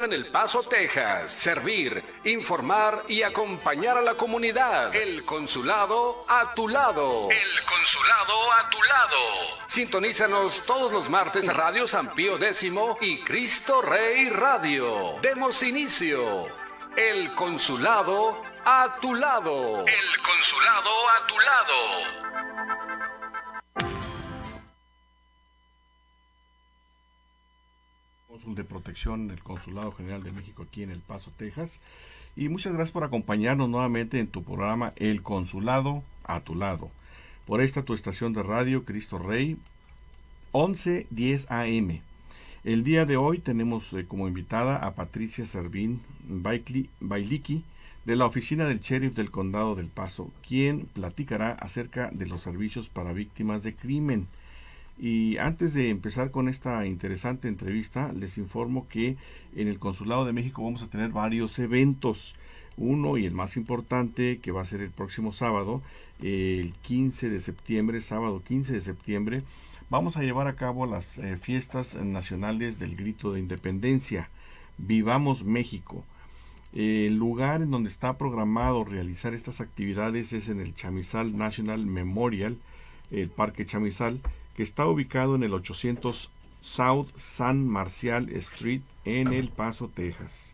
En El Paso, Texas, servir, informar y acompañar a la comunidad. El Consulado a tu lado. El Consulado a tu lado. Sintonízanos todos los martes a Radio San Pío X y Cristo Rey Radio. Demos inicio. El Consulado a tu lado. El Consulado a tu lado. Cónsul de Protección del Consulado General de México aquí en El Paso, Texas. Y muchas gracias por acompañarnos nuevamente en tu programa El Consulado a tu lado. Por esta tu estación de radio, Cristo Rey, 1110 AM. El día de hoy tenemos como invitada a Patricia Servín Bailiki, de la Oficina del Sheriff del Condado del Paso, quien platicará acerca de los servicios para víctimas de crimen. Y antes de empezar con esta interesante entrevista, les informo que en el Consulado de México vamos a tener varios eventos. Uno, y el más importante, que va a ser el próximo sábado, el 15 de septiembre, sábado 15 de septiembre, vamos a llevar a cabo las fiestas nacionales del Grito de Independencia. Vivamos México. El lugar en donde está programado realizar estas actividades es en el Chamizal National Memorial, el Parque Chamizal, que está ubicado en el 800 South San Marcial Street en El Paso, Texas.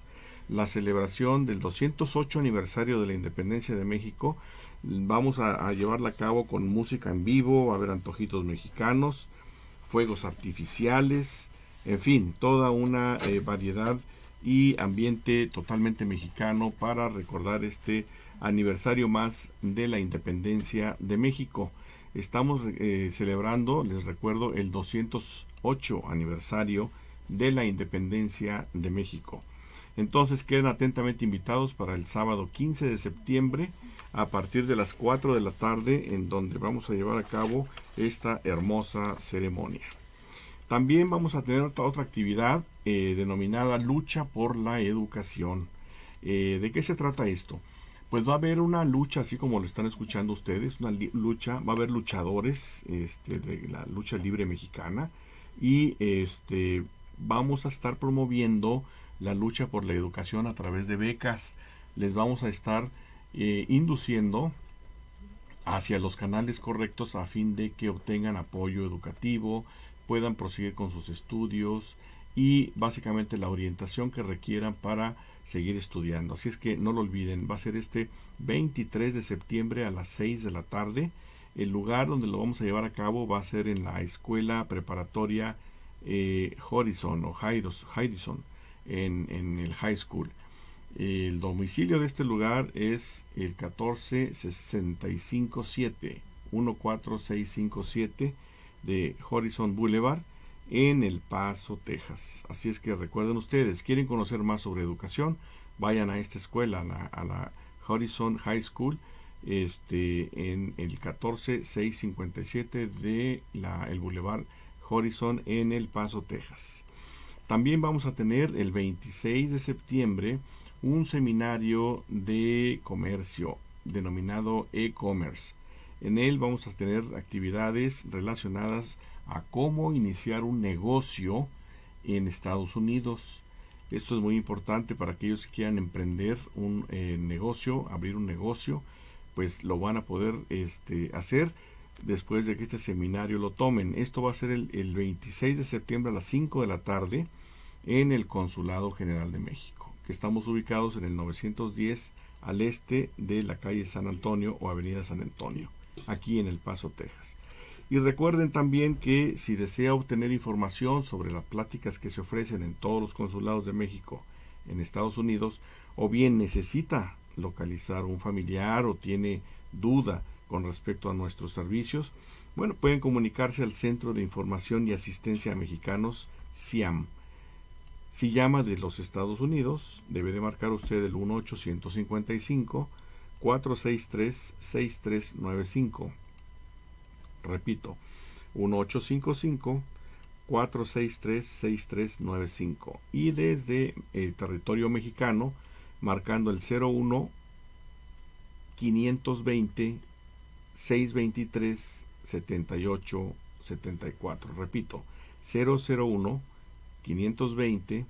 La celebración del 208 aniversario de la Independencia de México vamos a llevarla a cabo con música en vivo, va a haber antojitos mexicanos, fuegos artificiales, en fin, toda una variedad y ambiente totalmente mexicano para recordar este aniversario más de la Independencia de México. Estamos celebrando, les recuerdo, el 208 aniversario de la Independencia de México. Entonces queden atentamente invitados para el sábado 15 de septiembre a partir de las 4 de la tarde, en donde vamos a llevar a cabo esta hermosa ceremonia. También vamos a tener otra actividad denominada Lucha por la Educación. ¿De qué se trata esto? Pues va a haber una lucha, así como lo están escuchando ustedes, una lucha, va a haber luchadores de la lucha libre mexicana y vamos a estar promoviendo la lucha por la educación a través de becas. Les vamos a estar induciendo hacia los canales correctos a fin de que obtengan apoyo educativo, puedan proseguir con sus estudios y básicamente la orientación que requieran para seguir estudiando. Así es que no lo olviden, va a ser este 23 de septiembre a las 6 de la tarde. El lugar donde lo vamos a llevar a cabo va a ser en la escuela preparatoria Horizon o Harrison en el high school. El domicilio de este lugar es el 14657 de Horizon Boulevard en El Paso, Texas. Así es que recuerden ustedes, quieren conocer más sobre educación, vayan a esta escuela, a la Horizon High School, en el 14657 de el Boulevard Horizon en El Paso, Texas. También vamos a tener el 26 de septiembre un seminario de comercio denominado e-commerce. En él vamos a tener actividades relacionadas a cómo iniciar un negocio en Estados Unidos. Esto es muy importante para aquellos que quieran emprender un negocio, abrir un negocio, pues lo van a poder hacer después de que este seminario lo tomen. Esto va a ser el 26 de septiembre a las 5 de la tarde en el Consulado General de México, que estamos ubicados en el 910 al este de la calle San Antonio o Avenida San Antonio, aquí en El Paso, Texas. Y recuerden también que si desea obtener información sobre las pláticas que se ofrecen en todos los consulados de México en Estados Unidos, o bien necesita localizar un familiar o tiene duda con respecto a nuestros servicios, bueno, pueden comunicarse al Centro de Información y Asistencia a Mexicanos, CIAM. Si llama de los Estados Unidos, debe de marcar usted el 1-855-463-6395. Repito, 1-855-463-6395. Y desde el territorio mexicano, marcando el 01-520-623-7874. Repito, 001-520-623-7874.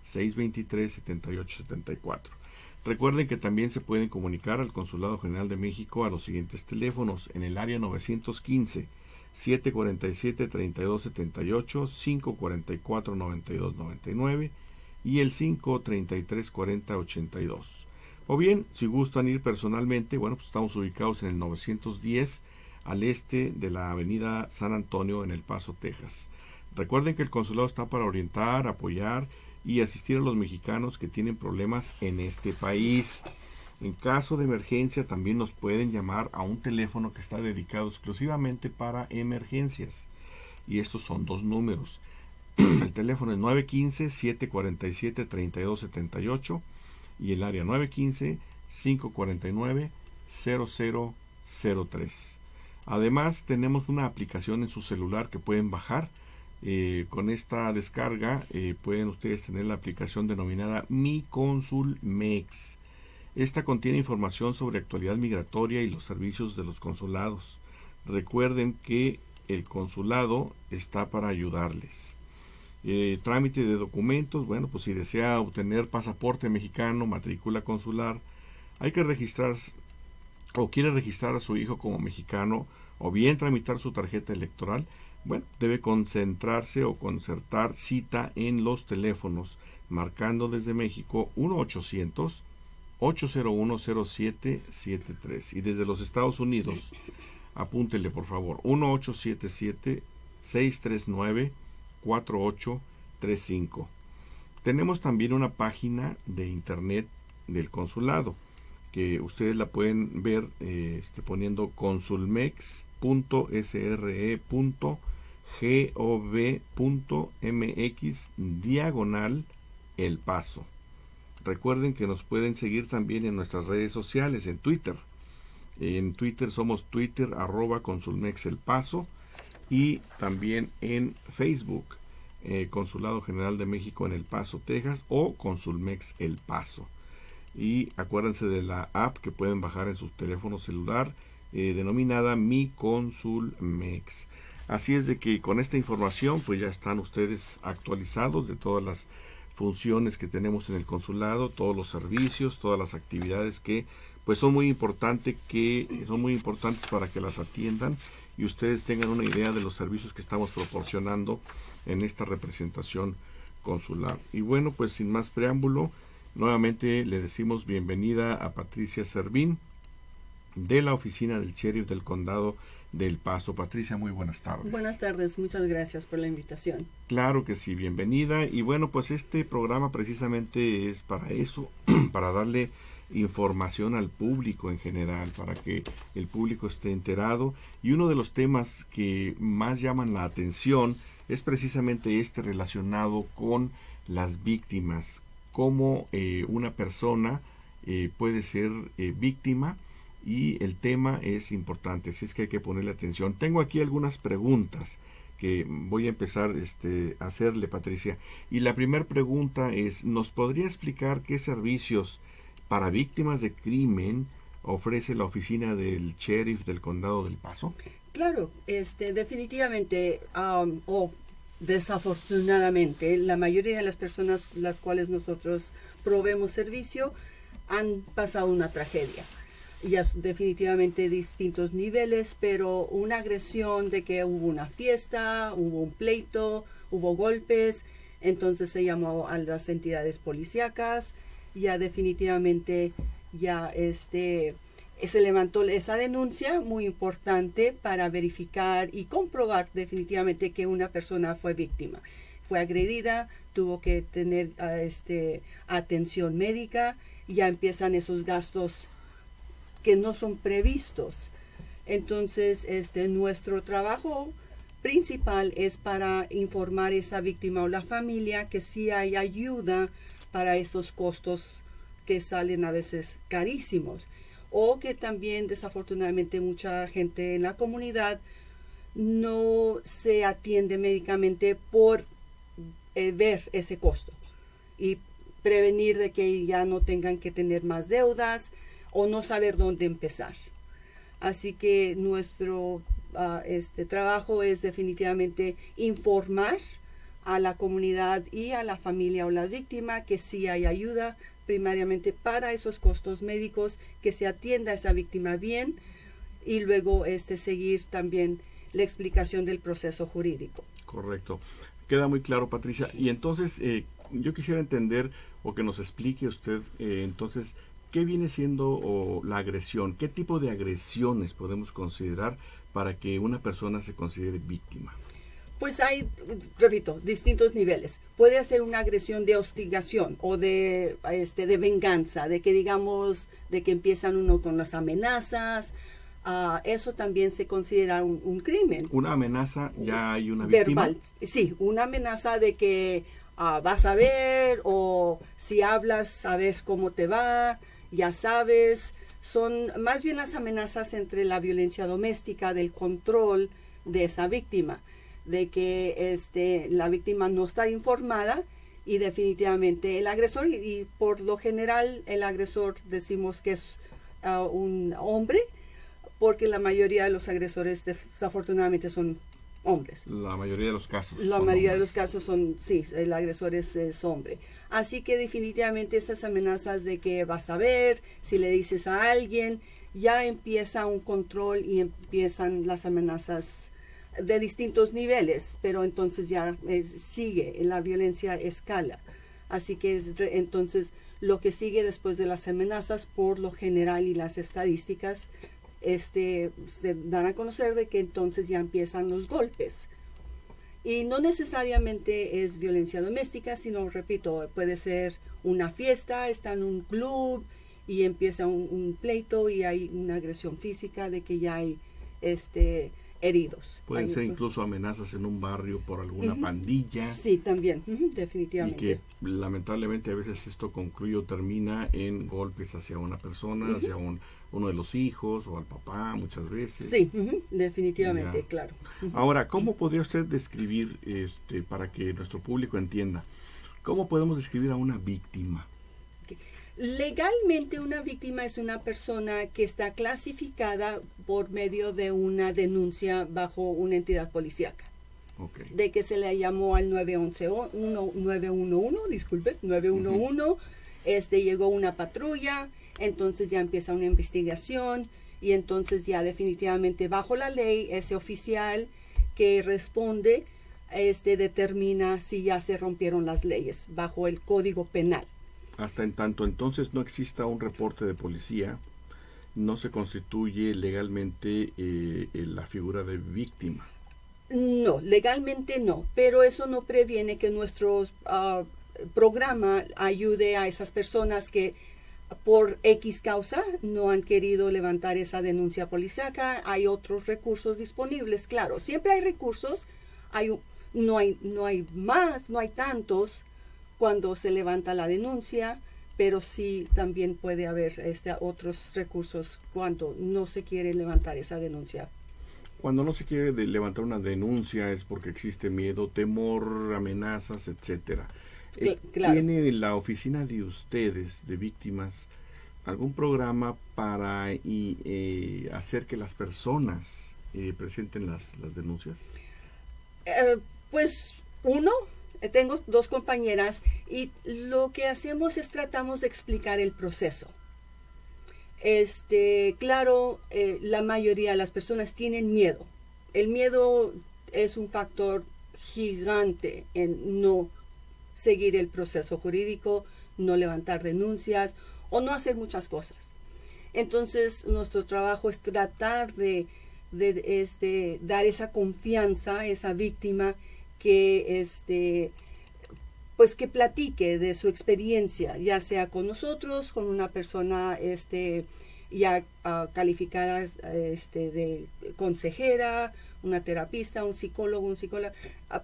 623-7874. Recuerden que también se pueden comunicar al Consulado General de México a los siguientes teléfonos: en el área 915-747-3278, 544-9299 y el 533-4082. O bien, si gustan ir personalmente, bueno, pues estamos ubicados en el 910 al este de la avenida San Antonio en El Paso, Texas. Recuerden que el consulado está para orientar, apoyar y asistir a los mexicanos que tienen problemas en este país. En caso de emergencia también nos pueden llamar a un teléfono que está dedicado exclusivamente para emergencias. Y estos son dos números. El teléfono es 915-747-3278 y el área 915-549-0003. Además, tenemos una aplicación en su celular que pueden bajar. Con esta descarga pueden ustedes tener la aplicación denominada Mi Consul Mex. Esta contiene información sobre actualidad migratoria y los servicios de los consulados. Recuerden que el consulado está para ayudarles. Trámite de documentos, bueno, pues si desea obtener pasaporte mexicano, matrícula consular, hay que registrar o quiere registrar a su hijo como mexicano o bien tramitar su tarjeta electoral, bueno, debe concentrarse o concertar cita en los teléfonos, marcando desde México 1-800-801-0773 y desde los Estados Unidos, apúntele por favor, 1-877-639-4835. Tenemos también una página de internet del consulado, que ustedes la pueden ver poniendo consulmex.sre.gov.mx/El Paso. Recuerden que nos pueden seguir también en nuestras redes sociales, en Twitter. En Twitter somos Twitter @consulmex El Paso y también en Facebook, Consulado General de México en El Paso, Texas o Consulmex El Paso. Y acuérdense de la app que pueden bajar en su teléfono celular, denominada Mi Consul Mex. Así es de que con esta información pues ya están ustedes actualizados de todas las funciones que tenemos en el consulado, todos los servicios, todas las actividades que pues son muy importantes para que las atiendan y ustedes tengan una idea de los servicios que estamos proporcionando en esta representación consular. Y bueno, pues sin más preámbulo, nuevamente le decimos bienvenida a Patricia Servín de la oficina del sheriff del condado del Paso. Patricia, muy buenas tardes. Buenas tardes, muchas gracias por la invitación. Claro que sí, bienvenida. Y bueno, pues este programa precisamente es para eso, para darle información al público en general, para que el público esté enterado. Y uno de los temas que más llaman la atención es precisamente este relacionado con las víctimas, cómo una persona puede ser víctima, y el tema es importante, así es que hay que ponerle atención. Tengo aquí algunas preguntas que voy a empezar a hacerle, Patricia. Y la primera pregunta es, ¿nos podría explicar qué servicios para víctimas de crimen ofrece la oficina del sheriff del condado del Paso? Claro, definitivamente, o desafortunadamente, la mayoría de las personas las cuales nosotros proveemos servicio han pasado una tragedia. Ya definitivamente distintos niveles, pero una agresión de que hubo una fiesta, hubo un pleito, hubo golpes, entonces se llamó a las entidades policíacas, ya definitivamente ya se levantó esa denuncia muy importante para verificar y comprobar definitivamente que una persona fue víctima, fue agredida, tuvo que tener atención médica, y ya empiezan esos gastos que no son previstos. Entonces, nuestro trabajo principal es para informar a esa víctima o la familia que sí hay ayuda para esos costos que salen a veces carísimos, o que también desafortunadamente mucha gente en la comunidad no se atiende médicamente por ver ese costo y prevenir de que ya no tengan que tener más deudas o no saber dónde empezar. Así que nuestro trabajo es definitivamente informar a la comunidad y a la familia o la víctima que sí hay ayuda primariamente para esos costos médicos, que se atienda a esa víctima bien y luego seguir también la explicación del proceso jurídico. Correcto. Queda muy claro, Patricia. Y entonces yo quisiera entender o que nos explique usted entonces qué viene siendo la agresión, qué tipo de agresiones podemos considerar para que una persona se considere víctima. Pues hay, repito, distintos niveles. Puede ser una agresión de hostigación o de venganza, de que digamos, de que empiezan uno con las amenazas. Eso también se considera un crimen. ¿Una amenaza? ¿Ya hay una víctima? Verbal, sí, una amenaza de que vas a ver, o si hablas, a ver cómo te va, ya sabes. Son más bien las amenazas entre la violencia doméstica, del control de esa víctima, de que la víctima no está informada y definitivamente el agresor, y por lo general el agresor decimos que es un hombre, porque la mayoría de los agresores desafortunadamente son hombres. La mayoría de los casos. La mayoría de los casos son, sí, el agresor es hombre. Así que definitivamente esas amenazas de que vas a ver, si le dices a alguien, ya empieza un control y empiezan las amenazas de distintos niveles, pero entonces ya sigue, la violencia escala. Así que entonces lo que sigue después de las amenazas, por lo general y las estadísticas, se dan a conocer de que entonces ya empiezan los golpes. Y no necesariamente es violencia doméstica, sino, repito, puede ser una fiesta, está en un club y empieza un pleito y hay una agresión física de que ya hay heridos. Pueden ser incluso amenazas en un barrio por alguna pandilla. Sí, también, definitivamente. Y que lamentablemente a veces esto concluye o termina en golpes hacia una persona, hacia uno de los hijos o al papá muchas veces. Sí, definitivamente, ya. claro. Ahora, ¿cómo podría usted describir, para que nuestro público entienda, cómo podemos describir a una víctima? Legalmente una víctima es una persona que está clasificada por medio de una denuncia bajo una entidad policíaca. Okay. De que se le llamó al 911, disculpe, 911, llegó una patrulla, entonces ya empieza una investigación y entonces ya definitivamente bajo la ley ese oficial que responde determina si ya se rompieron las leyes bajo el Código Penal. Hasta en tanto entonces no exista un reporte de policía, no se constituye legalmente la figura de víctima. No, legalmente no, pero eso no previene que nuestro programa ayude a esas personas que por X causa no han querido levantar esa denuncia policíaca. Hay otros recursos disponibles, claro, siempre hay recursos, no hay tantos cuando se levanta la denuncia, pero sí también puede haber otros recursos cuando no se quiere levantar esa denuncia. Cuando no se quiere levantar una denuncia es porque existe miedo, temor, amenazas, etcétera. Claro. ¿Tiene la oficina de ustedes, de víctimas, algún programa para hacer que las personas presenten las denuncias? Pues tengo 2 compañeras y lo que hacemos es tratamos de explicar el proceso. Claro, la mayoría de las personas tienen miedo. El miedo es un factor gigante en no seguir el proceso jurídico, no levantar denuncias o no hacer muchas cosas. Entonces, nuestro trabajo es tratar de dar esa confianza a esa víctima que pues que platique de su experiencia, ya sea con nosotros, con una persona ya calificada de consejera, una terapista, un psicólogo,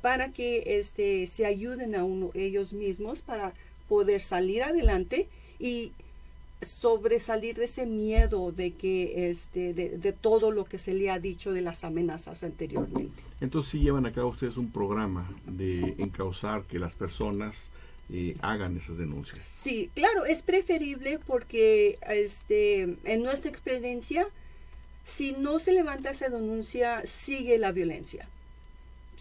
para que se ayuden a ellos mismos para poder salir adelante y sobresalir de ese miedo de que de todo lo que se le ha dicho de las amenazas anteriormente. Entonces sí llevan a cabo ustedes un programa de encauzar que las personas hagan esas denuncias. Sí, claro, es preferible porque en nuestra experiencia, si no se levanta esa denuncia, sigue la violencia.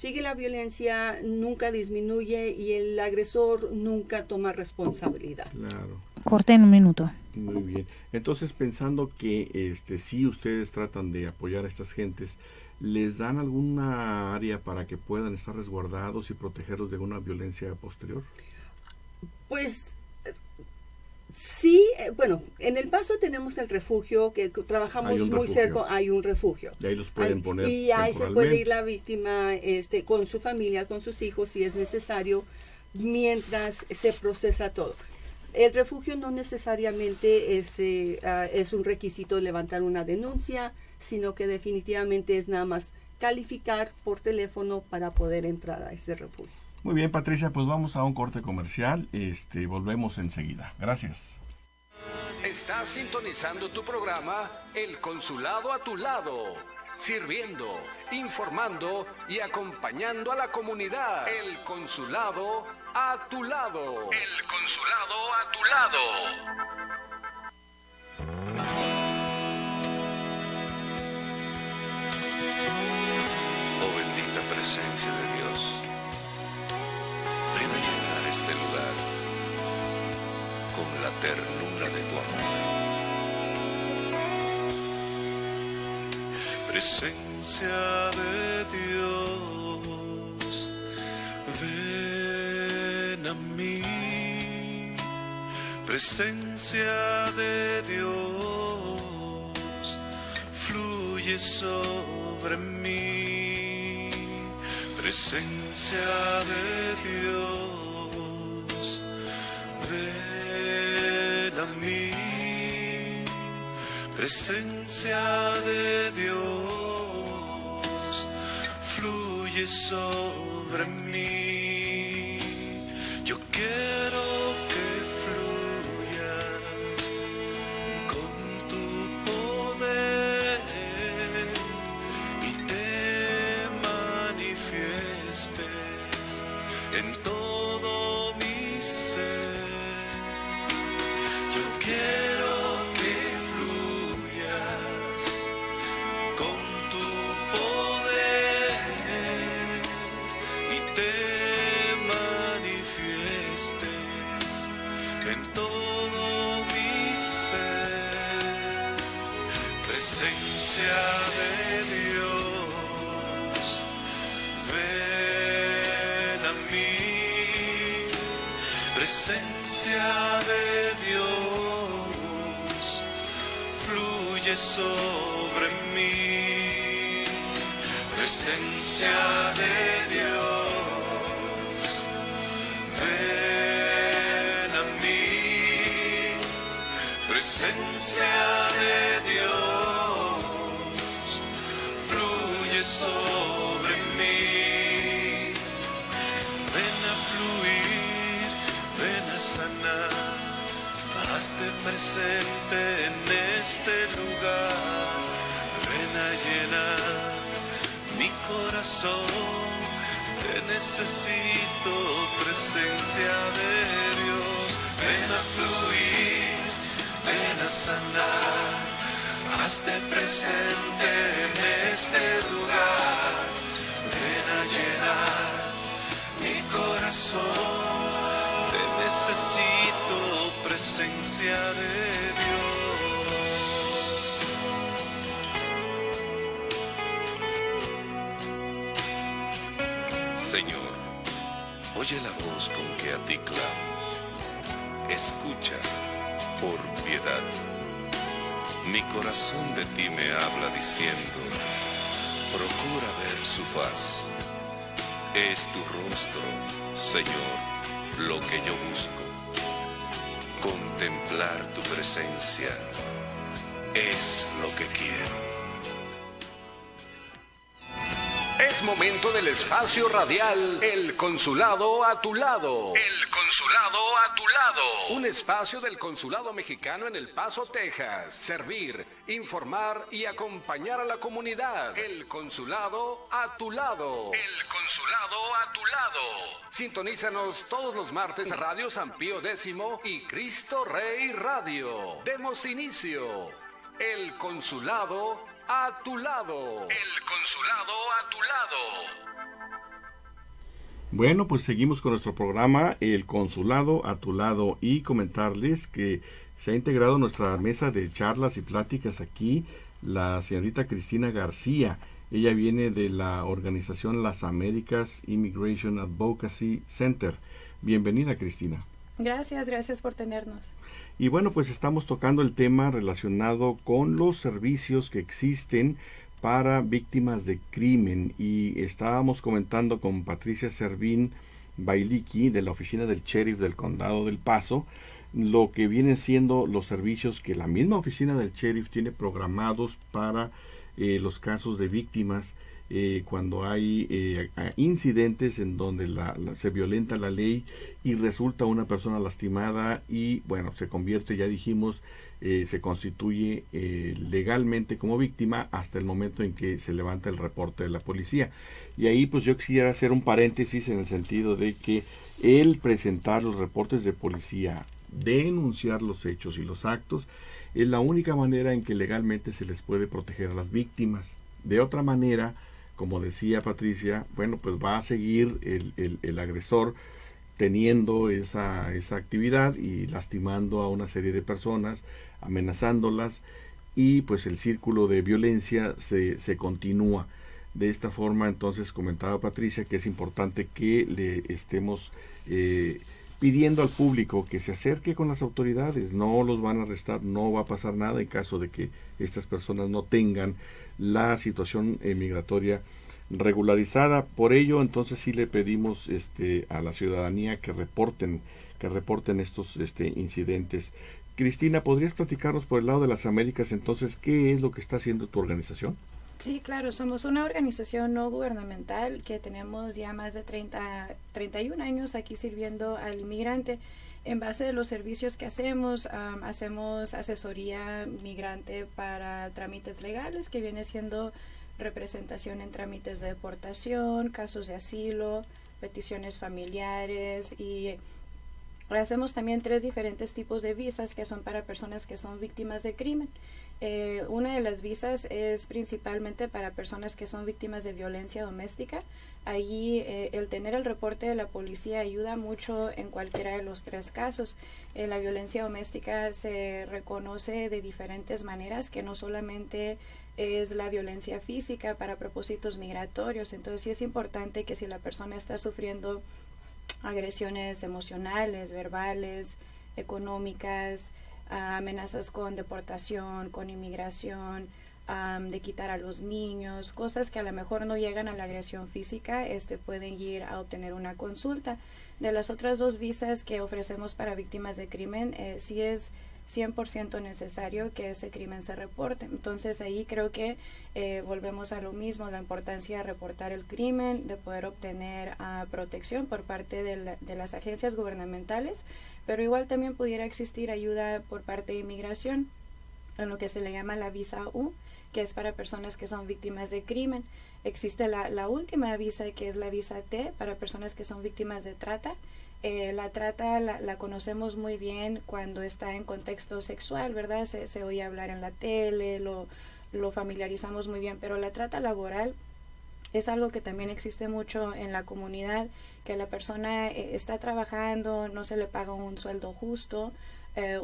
sigue la violencia, nunca disminuye y el agresor nunca toma responsabilidad. Claro. Corte en un minuto. Muy bien. Entonces, pensando que si ustedes tratan de apoyar a estas gentes, ¿les dan alguna área para que puedan estar resguardados y protegerlos de una violencia posterior? Pues sí, bueno, en El Paso tenemos el refugio, que trabajamos muy cerca, hay un refugio. Y ahí los pueden poner y ahí se puede ir la víctima con su familia, con sus hijos, si es necesario, mientras se procesa todo. El refugio no necesariamente es un requisito levantar una denuncia, sino que definitivamente es nada más calificar por teléfono para poder entrar a ese refugio. Muy bien, Patricia, pues vamos a un corte comercial. Volvemos enseguida. Gracias. Estás sintonizando tu programa El Consulado a tu lado, sirviendo, informando y acompañando a la comunidad. El Consulado a tu lado. El Consulado a tu lado. Oh bendita presencia de Dios, ven a llenar este lugar con la ternura de tu amor. Presencia de Dios, ven a mí. Presencia de Dios, fluye sobre mí. Presencia de Dios, ven a mí. Presencia de Dios, fluye sobre mí. Yo quiero que fluyas con tu poder y te manifiestes en todo mi ser. Yo quiero que fluyas con tu poder y te manifiestes en todo mi ser. Presencia de Dios, ven a mí. Presencia de Dios, fluye sobre mí. Presencia de Dios, ven a mí. Presencia de Dios, fluye sobre mí. Ven a fluir, ven a sanar, hazte presente en este lugar. Ven a llenar mi corazón, te necesito, presencia de Dios. Ven a fluir, ven a sanar, hazte presente en este lugar. Ven a llenar mi corazón, te necesito, presencia de Dios. Señor, oye la voz con que a ti clamo. Escucha, por piedad. Mi corazón de ti me habla diciendo, procura ver su faz. Es tu rostro, Señor, lo que yo busco. Contemplar tu presencia es lo que quiero. Es momento del espacio radial El Consulado a tu lado. El Consulado a tu lado. Un espacio del Consulado Mexicano en El Paso, Texas. Servir, informar y acompañar a la comunidad. El Consulado a tu lado. El Consulado a tu lado. Sintonízanos todos los martes a Radio San Pío X y Cristo Rey Radio. Demos inicio. El Consulado a tu lado. El Consulado a tu lado. Bueno, pues seguimos con nuestro programa El Consulado a tu lado y comentarles que se ha integrado a nuestra mesa de charlas y pláticas aquí la señorita Cristina García. Ella viene de la organización Las Américas Immigration Advocacy Center. Bienvenida, Cristina. Gracias por tenernos. Y bueno, pues estamos tocando el tema relacionado con los servicios que existen para víctimas de crimen, y estábamos comentando con Patricia Servín Bailiki de la oficina del sheriff del condado del Paso lo que vienen siendo los servicios que la misma oficina del sheriff tiene programados para los casos de víctimas cuando hay incidentes en donde se violenta la ley y resulta una persona lastimada y bueno, se convierte, ya dijimos, se constituye legalmente como víctima hasta el momento en que se levanta el reporte de la policía. Y ahí pues yo quisiera hacer un paréntesis en el sentido de que el presentar los reportes de policía, denunciar los hechos y los actos, es la única manera en que legalmente se les puede proteger a las víctimas. De otra manera, como decía Patricia, bueno, pues va a seguir el agresor teniendo esa actividad y lastimando a una serie de personas, amenazándolas, y pues el círculo de violencia se continúa. De esta forma, entonces, comentaba Patricia que es importante que le estemos pidiendo al público que se acerque con las autoridades. No los van a arrestar, no va a pasar nada en caso de que estas personas no tengan la situación migratoria regularizada. Por ello, entonces sí le pedimos a la ciudadanía que reporten estos incidentes. Cristina, ¿podrías platicarnos por el lado de las Américas entonces qué es lo que está haciendo tu organización? Sí, claro, somos una organización no gubernamental que tenemos ya más de 31 años aquí sirviendo al inmigrante. En base de los servicios que hacemos, hacemos asesoría migrante para trámites legales, que viene siendo representación en trámites de deportación, casos de asilo, peticiones familiares, y hacemos también 3 diferentes tipos de visas que son para personas que son víctimas de crimen. Una de las visas es principalmente para personas que son víctimas de violencia doméstica. Allí el tener el reporte de la policía ayuda mucho en cualquiera de los 3 casos. La violencia doméstica se reconoce de diferentes maneras, que no solamente es la violencia física para propósitos migratorios. Entonces sí es importante que si la persona está sufriendo agresiones emocionales, verbales, económicas, amenazas con deportación, con inmigración, de quitar a los niños, cosas que a lo mejor no llegan a la agresión física, pueden ir a obtener una consulta. De las otras 2 visas que ofrecemos para víctimas de crimen, sí es 100% necesario que ese crimen se reporte. Entonces ahí creo que volvemos a lo mismo, la importancia de reportar el crimen, de poder obtener protección por parte de las agencias gubernamentales, pero igual también pudiera existir ayuda por parte de inmigración en lo que se le llama la visa U, que es para personas que son víctimas de crimen. Existe la última visa, que es la visa T, para personas que son víctimas de trata. La trata la conocemos muy bien cuando está en contexto sexual, ¿verdad? Se oye hablar en la tele, lo familiarizamos muy bien, pero la trata laboral es algo que también existe mucho en la comunidad, que la persona está trabajando, no se le paga un sueldo justo,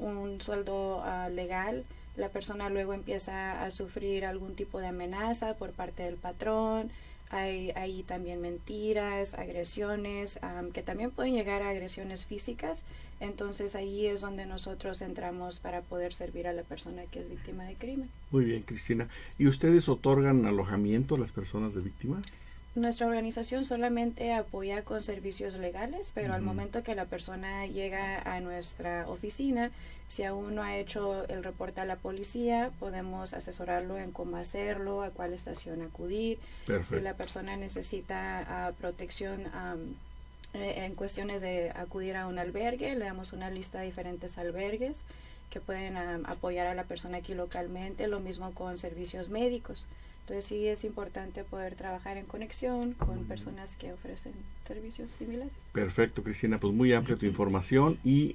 un sueldo legal. La persona luego empieza a sufrir algún tipo de amenaza por parte del patrón. Hay también mentiras, agresiones, que también pueden llegar a agresiones físicas. Entonces ahí es donde nosotros entramos para poder servir a la persona que es víctima de crimen. Muy bien, Cristina. ¿Y ustedes otorgan alojamiento a las personas de víctimas? Nuestra organización solamente apoya con servicios legales, pero al momento que la persona llega a nuestra oficina, si aún no ha hecho el reporte a la policía, podemos asesorarlo en cómo hacerlo, a cuál estación acudir. Perfecto. Si la persona necesita protección en cuestiones de acudir a un albergue, le damos una lista de diferentes albergues que pueden apoyar a la persona aquí localmente. Lo mismo con servicios médicos. Entonces sí es importante poder trabajar en conexión con personas que ofrecen servicios similares. Perfecto, Cristina, pues muy amplia tu información y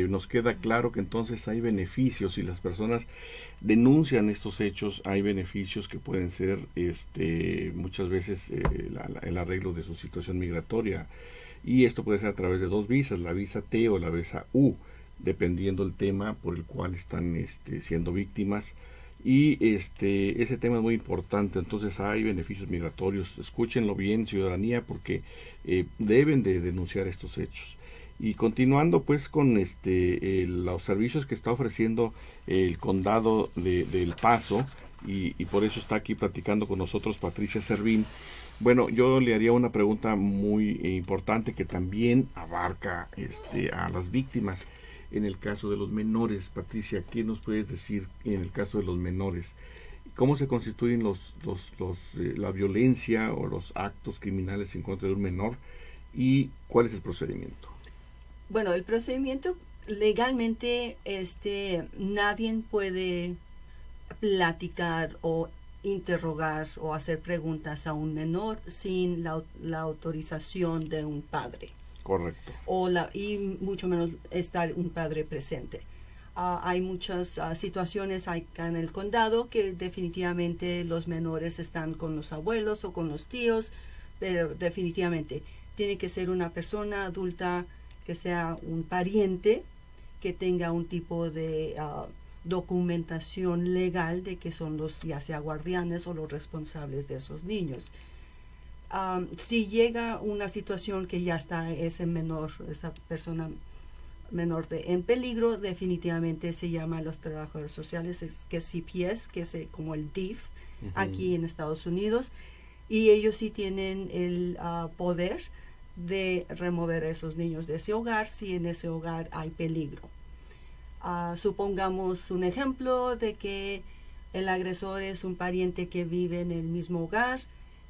nos queda claro que entonces hay beneficios si las personas denuncian estos hechos, hay beneficios que pueden ser muchas veces el arreglo de su situación migratoria, y esto puede ser a través de 2 visas, la visa T o la visa U, dependiendo el tema por el cual están siendo víctimas. Y ese tema es muy importante. Entonces hay beneficios migratorios. Escúchenlo bien, ciudadanía, porque deben de denunciar estos hechos. Y continuando pues con los servicios que está ofreciendo el condado de El Paso, y por eso está aquí platicando con nosotros Patricia Servín. Bueno, yo le haría una pregunta muy importante que también abarca a las víctimas. En el caso de los menores, Patricia, ¿qué nos puedes decir en el caso de los menores? ¿Cómo se constituyen la violencia o los actos criminales en contra de un menor? ¿Y cuál es el procedimiento? Bueno, el procedimiento legalmente nadie puede platicar o interrogar o hacer preguntas a un menor sin la autorización de un padre. Correcto. Y mucho menos estar un padre presente. Hay muchas situaciones acá en el condado que definitivamente los menores están con los abuelos o con los tíos, pero definitivamente tiene que ser una persona adulta, que sea un pariente, que tenga un tipo de documentación legal de que son los ya sea guardianes o los responsables de esos niños. Si llega una situación que ya está esa persona menor en peligro, definitivamente se llama a los trabajadores sociales, que es CPS, que es como el DIF, aquí en Estados Unidos, y ellos sí tienen el poder de remover a esos niños de ese hogar si en ese hogar hay peligro. Supongamos un ejemplo de que el agresor es un pariente que vive en el mismo hogar.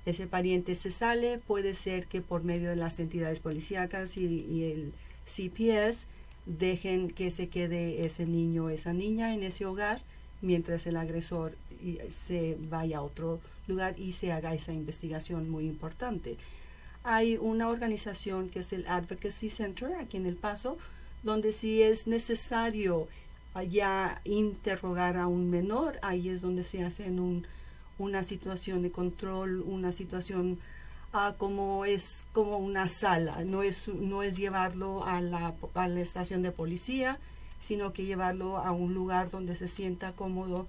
Ese pariente se sale, puede ser que por medio de las entidades policíacas y el CPS dejen que se quede ese niño o esa niña en ese hogar mientras el agresor se vaya a otro lugar y se haga esa investigación muy importante. Hay una organización que es el Advocacy Center aquí en El Paso, donde si es necesario ya interrogar a un menor, ahí es donde se hace una situación de control, una situación como una sala, no es llevarlo a la estación de policía, sino que llevarlo a un lugar donde se sienta cómodo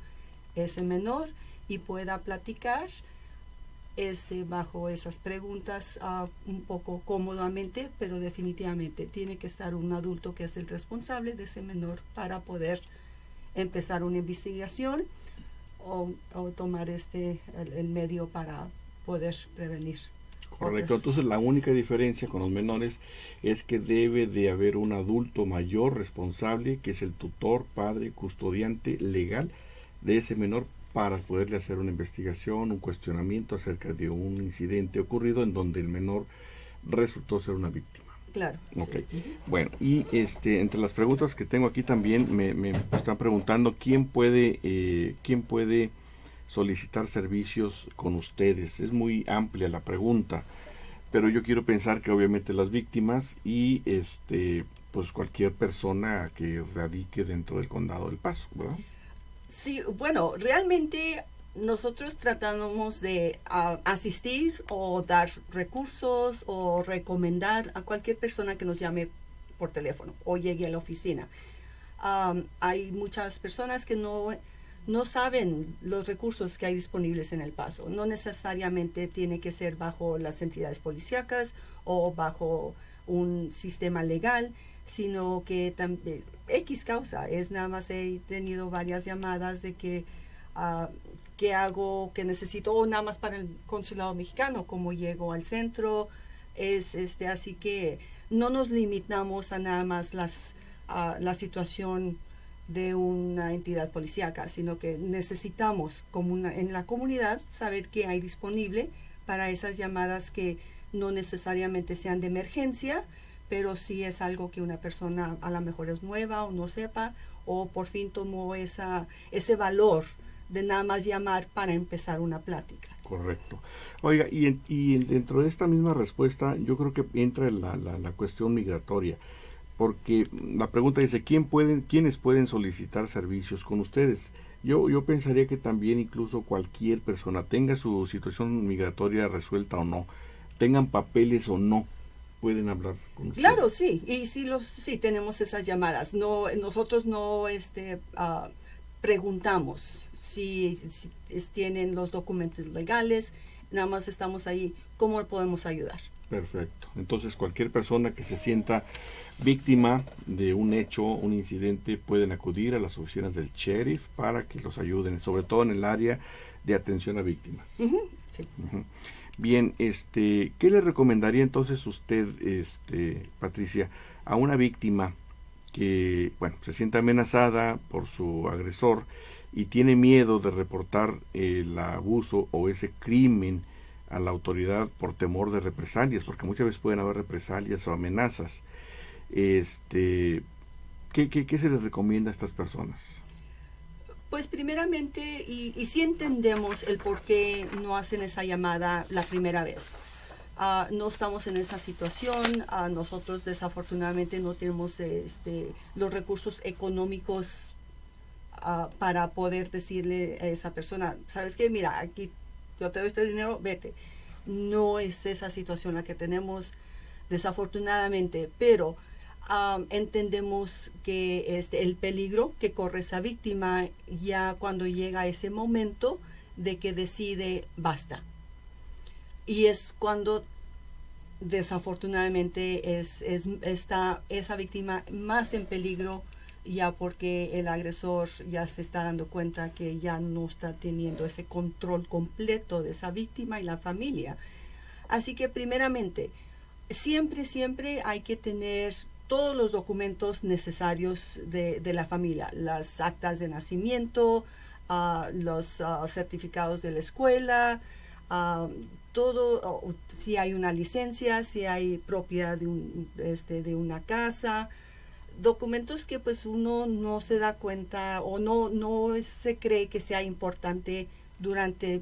ese menor y pueda platicar bajo esas preguntas un poco cómodamente, pero definitivamente tiene que estar un adulto que es el responsable de ese menor para poder empezar una investigación o tomar el medio para poder prevenir. Correcto. Entonces la única diferencia con los menores es que debe de haber un adulto mayor responsable, que es el tutor, padre, custodiante legal de ese menor, para poderle hacer una investigación, un cuestionamiento acerca de un incidente ocurrido en donde el menor resultó ser una víctima. Claro. Okay. Sí. Bueno, y entre las preguntas que tengo aquí también me están preguntando quién puede solicitar servicios con ustedes. Es muy amplia la pregunta, pero yo quiero pensar que obviamente las víctimas y pues cualquier persona que radique dentro del condado del Paso, ¿verdad? Sí, bueno, realmente nosotros tratamos de asistir o dar recursos o recomendar a cualquier persona que nos llame por teléfono o llegue a la oficina. Hay muchas personas que no saben los recursos que hay disponibles en El Paso. No necesariamente tiene que ser bajo las entidades policíacas o bajo un sistema legal, sino que también X causa. Es nada más he tenido varias llamadas de que qué hago, que necesito, o nada más para el consulado mexicano, cómo llego al centro. Así que no nos limitamos a nada más la situación de una entidad policíaca, sino que necesitamos en la comunidad saber qué hay disponible para esas llamadas que no necesariamente sean de emergencia, pero sí es algo que una persona a lo mejor es nueva o no sepa, o por fin tomó ese valor de nada más llamar para empezar una plática. Correcto. Oiga, dentro de esta misma respuesta, yo creo que entra la cuestión migratoria, porque la pregunta dice, ¿quiénes pueden solicitar servicios con ustedes? Yo pensaría que también incluso cualquier persona, tenga su situación migratoria resuelta o no, tengan papeles o no, pueden hablar con ustedes. Claro, sí, y sí tenemos esas llamadas. No, nosotros no preguntamos si tienen los documentos legales, nada más estamos ahí, ¿cómo podemos ayudar? Perfecto. Entonces cualquier persona que se sienta víctima de un hecho, un incidente, pueden acudir a las oficinas del sheriff para que los ayuden, sobre todo en el área de atención a víctimas. Sí. Bien, ¿qué le recomendaría entonces usted, Patricia, a una víctima que, se siente amenazada por su agresor y tiene miedo de reportar el abuso o ese crimen a la autoridad por temor de represalias, porque muchas veces pueden haber represalias o amenazas? ¿Qué se les recomienda a estas personas? Pues primeramente, y sí entendemos el por qué no hacen esa llamada la primera vez. No estamos en esa situación, nosotros desafortunadamente no tenemos los recursos económicos para poder decirle a esa persona, ¿sabes qué? Mira, aquí yo te doy este dinero, vete. No es esa situación la que tenemos, desafortunadamente, pero entendemos que el peligro que corre esa víctima ya cuando llega ese momento de que decide basta. Y es cuando desafortunadamente está esa víctima más en peligro, ya porque el agresor ya se está dando cuenta que ya no está teniendo ese control completo de esa víctima y la familia. Así que primeramente, siempre hay que tener todos los documentos necesarios de la familia, las actas de nacimiento, los certificados de la escuela, todo, si hay una licencia, si hay propiedad de una casa, documentos que pues uno no se da cuenta o no se cree que sea importante durante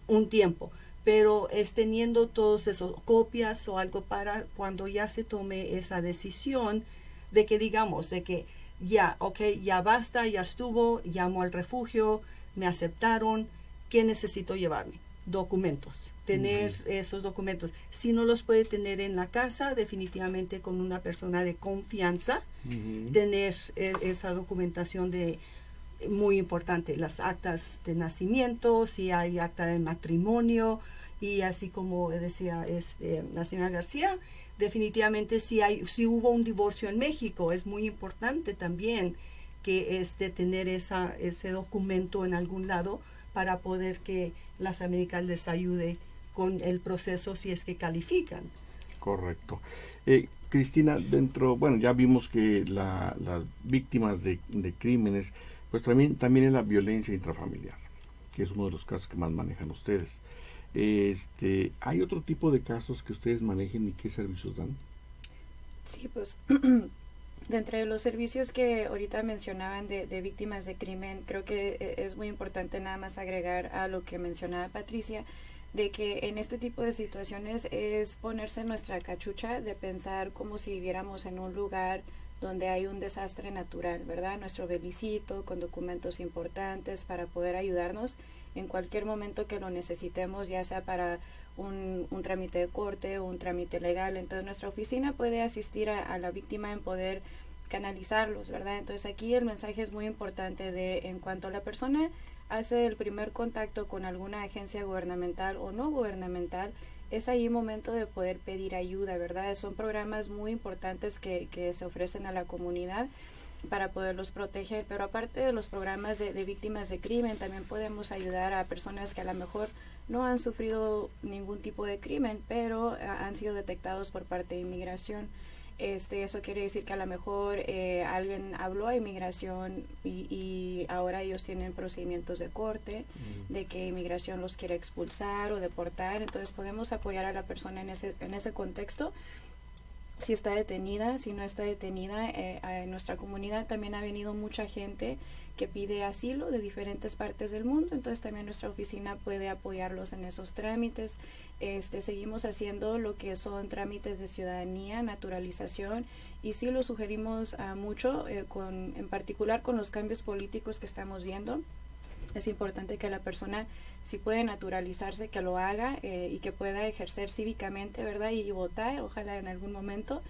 un tiempo, pero teniendo todos esos copias o algo para cuando ya se tome esa decisión de que digamos, de que ya basta, ya estuvo, llamo al refugio, me aceptaron, ¿qué necesito llevarme? Documentos, tener esos documentos. Si no los puede tener en la casa, definitivamente con una persona de confianza, tener esa documentación muy importante, las actas de nacimiento, si hay acta de matrimonio, y así como decía la señora García, definitivamente si hubo un divorcio en México, es muy importante también que tener ese documento en algún lado para poder que las Américas les ayude con el proceso si es que califican. Correcto. Cristina, ya vimos que las víctimas de crímenes, pues también es la violencia intrafamiliar, que es uno de los casos que más manejan ustedes. ¿Hay otro tipo de casos que ustedes manejen y qué servicios dan? Sí, pues dentro de los servicios que ahorita mencionaban de víctimas de crimen, creo que es muy importante nada más agregar a lo que mencionaba Patricia, de que en este tipo de situaciones es ponerse nuestra cachucha de pensar como si viviéramos en un lugar donde hay un desastre natural, ¿verdad? Nuestro belicito con documentos importantes para poder ayudarnos en cualquier momento que lo necesitemos, ya sea para un trámite de corte o un trámite legal. Entonces nuestra oficina puede asistir a la víctima en poder canalizarlos, ¿verdad? Entonces aquí el mensaje es muy importante en cuanto la persona hace el primer contacto con alguna agencia gubernamental o no gubernamental, es ahí momento de poder pedir ayuda, ¿verdad? Son programas muy importantes que se ofrecen a la comunidad para poderlos proteger, pero aparte de los programas de víctimas de crimen, también podemos ayudar a personas que a lo mejor no han sufrido ningún tipo de crimen, pero han sido detectados por parte de inmigración. Eso quiere decir que a lo mejor alguien habló a inmigración y ahora ellos tienen procedimientos de corte, de que inmigración los quiere expulsar o deportar, entonces podemos apoyar a la persona en ese contexto. si está detenida, si no está detenida. En nuestra comunidad también ha venido mucha gente que pide asilo de diferentes partes del mundo, entonces también nuestra oficina puede apoyarlos en esos trámites. Seguimos haciendo lo que son trámites de ciudadanía, naturalización, y sí lo sugerimos mucho, en particular con los cambios políticos que estamos viendo. Es importante que la persona, si puede naturalizarse, que lo haga y que pueda ejercer cívicamente, ¿verdad? Y votar, ojalá en algún momento.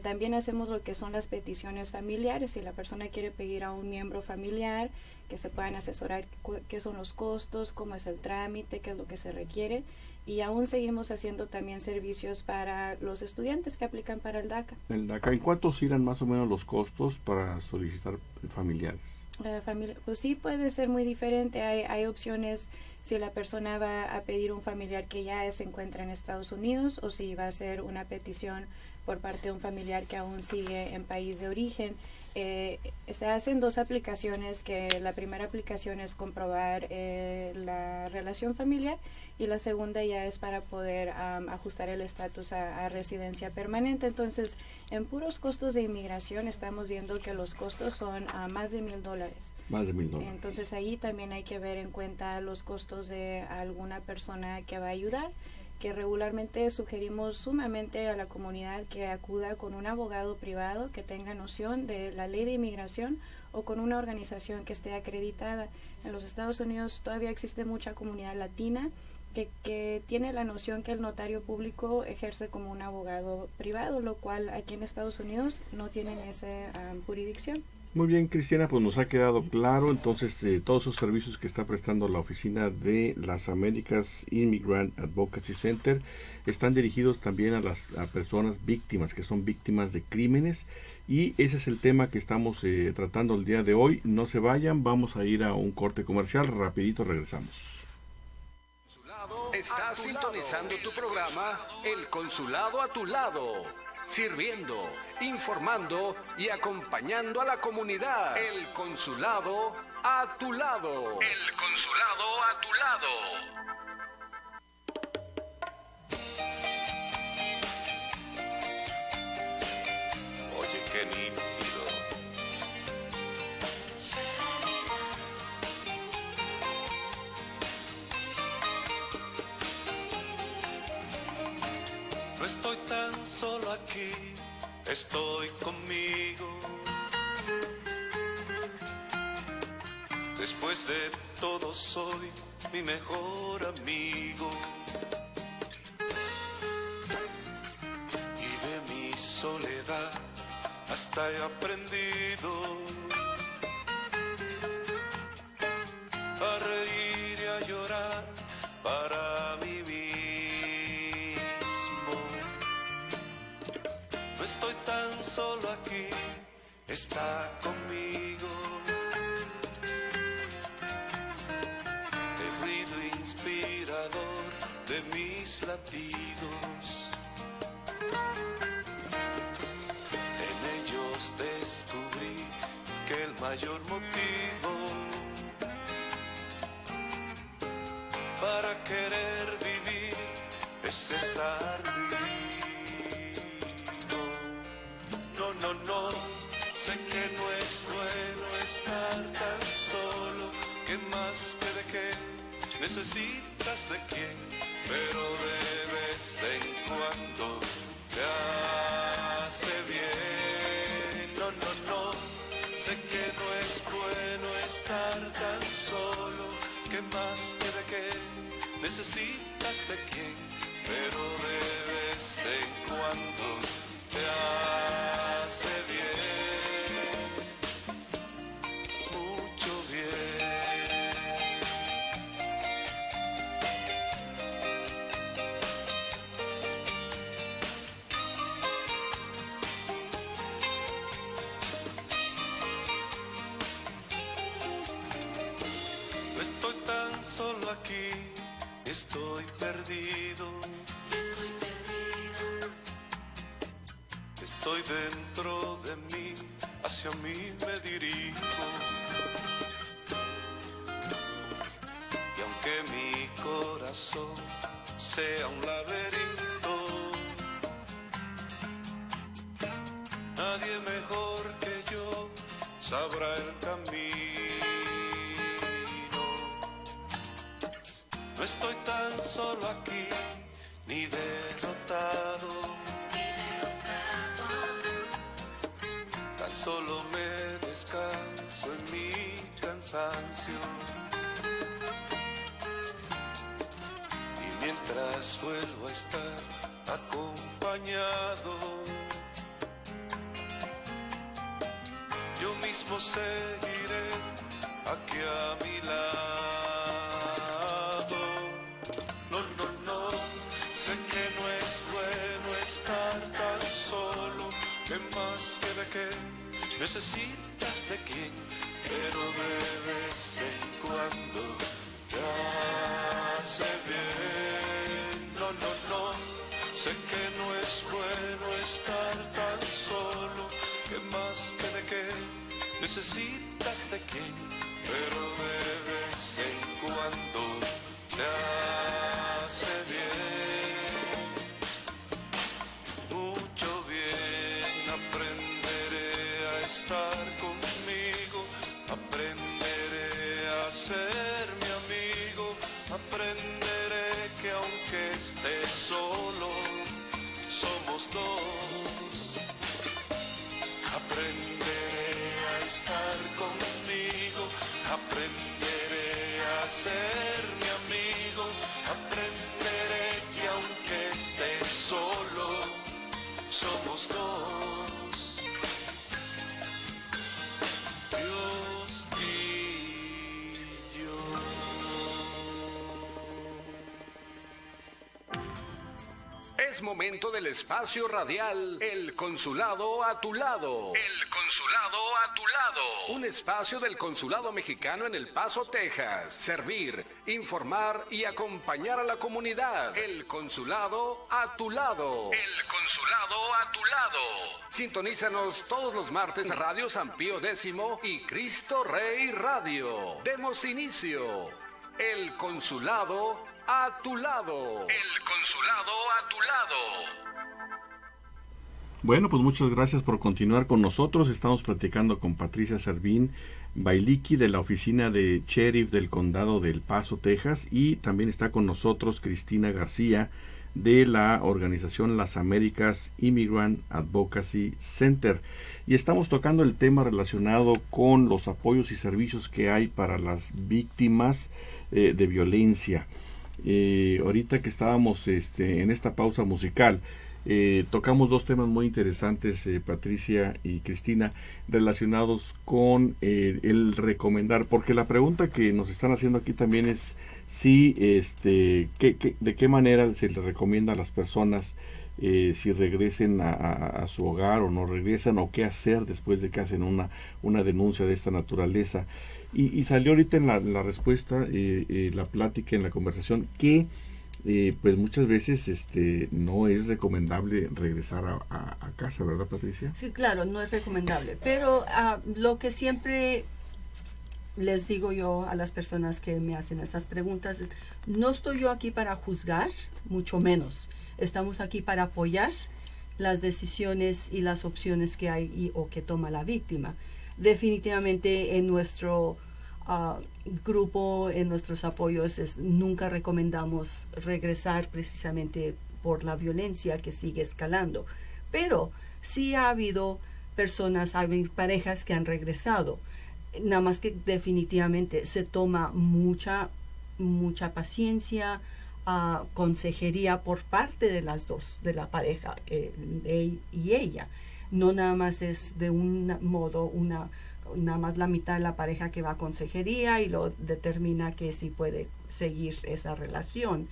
También hacemos lo que son las peticiones familiares. Si la persona quiere pedir a un miembro familiar, que se puedan asesorar qué son los costos, cómo es el trámite, qué es lo que se requiere. Y aún seguimos haciendo también servicios para los estudiantes que aplican para el DACA. El DACA, ¿en cuánto oscilan más o menos los costos para solicitar familiares? Pues sí, puede ser muy diferente. Hay opciones si la persona va a pedir un familiar que ya se encuentra en Estados Unidos, o si va a hacer una petición por parte de un familiar que aún sigue en país de origen. Se hacen dos aplicaciones, que la primera aplicación es comprobar la relación familiar, y la segunda ya es para poder ajustar el estatus a residencia permanente. Entonces, en puros costos de inmigración estamos viendo que los costos son más de $1,000. Más de $1,000. Entonces ahí también hay que ver en cuenta los costos de alguna persona que va a ayudar, que regularmente sugerimos sumamente a la comunidad que acuda con un abogado privado que tenga noción de la ley de inmigración, o con una organización que esté acreditada. En los Estados Unidos todavía existe mucha comunidad latina que tiene la noción que el notario público ejerce como un abogado privado, lo cual aquí en Estados Unidos no tienen esa jurisdicción. Muy bien, Cristiana, pues nos ha quedado claro entonces todos esos servicios que está prestando la oficina de las Américas Immigrant Advocacy Center están dirigidos también a personas víctimas, que son víctimas de crímenes, y ese es el tema que estamos tratando el día de hoy. No se vayan, vamos a ir a un corte comercial, rapidito regresamos. Estás sintonizando tu programa El Consulado a tu lado, sirviendo, informando y acompañando a la comunidad. El Consulado a tu lado. El Consulado a tu lado. Oye, qué nítido. No estoy tan solo aquí, estoy conmigo. Después de todo soy mi mejor amigo. Y de mi soledad hasta he aprendido a reír y a llorar para mí mismo. No estoy tan solo aquí, está conmigo. El ruido inspirador de mis latidos. En ellos descubrí que el mayor motivo para querer vivir es estar vivo. No, sé que no es bueno estar tan solo, que más que de qué necesitas de quién, pero de vez en cuando te hace bien. No, sé que no es bueno estar tan solo, que más que de qué necesitas de quién, pero de vez en cuando te hace bien, mucho bien. No estoy tan solo aquí, estoy perdido. Estoy dentro de mí, hacia mí me dirijo. Y aunque mi corazón sea un laberinto, nadie mejor que yo sabrá el camino. No estoy tan solo aquí, ni derrotado. Tan solo me descanso en mi cansancio. Y mientras vuelvo a estar acompañado, yo mismo seguiré aquí a mi lado. No, no, no, sé que no es bueno estar tan solo, que más que de qué necesitas de quién, pero de vez en cuando te hace bien. No, no, no, sé que no es bueno estar tan solo, que más que de qué necesitas de quién, pero de vez en cuando te hace bien. Mucho bien aprenderé a estar conmigo, aprenderé a ser mi amigo, aprenderé que aunque esté solo, somos dos. Aprenderé a estar conmigo, aprenderé a ser mi amigo, aprenderé que aunque esté solo, somos dos. Dios y yo. Es momento del espacio radial El Consulado a tu lado. El Consulado a tu lado. Un espacio del Consulado Mexicano en El Paso, Texas. Servir, informar y acompañar a la comunidad. El Consulado a tu lado. El Consulado a tu lado. Sintonízanos todos los martes a Radio San Pío X y Cristo Rey Radio. Demos inicio. El Consulado a tu lado. El Consulado a tu lado. Bueno, pues muchas gracias por continuar con nosotros. Estamos platicando con Patricia Servín Bailiki de la oficina de sheriff del condado del Paso, Texas, y también está con nosotros Cristina García de la organización Las Américas Immigrant Advocacy Center, y estamos tocando el tema relacionado con los apoyos y servicios que hay para las víctimas de violencia. Ahorita que estábamos en esta pausa musical, tocamos dos temas muy interesantes, Patricia y Cristina, relacionados con el recomendar, porque la pregunta que nos están haciendo aquí también es si de qué manera se le recomienda a las personas si regresen a su hogar o no regresan, o qué hacer después de que hacen una denuncia de esta naturaleza. Y salió ahorita en la respuesta, la plática, en la conversación, que pues muchas veces no es recomendable regresar a casa, ¿verdad, Patricia? Sí, claro, no es recomendable, pero lo que siempre les digo yo a las personas que me hacen estas preguntas es: no estoy yo aquí para juzgar, mucho menos. Estamos aquí para apoyar las decisiones y las opciones que hay o que toma la víctima. Definitivamente en nuestro grupo, en nuestros apoyos, nunca recomendamos regresar precisamente por la violencia que sigue escalando. Pero sí ha habido parejas que han regresado. Nada más que definitivamente se toma mucha paciencia, consejería por parte de las dos, de la pareja, él y ella. No nada más es de un modo, nada más la mitad de la pareja que va a consejería y lo determina que sí puede seguir esa relación.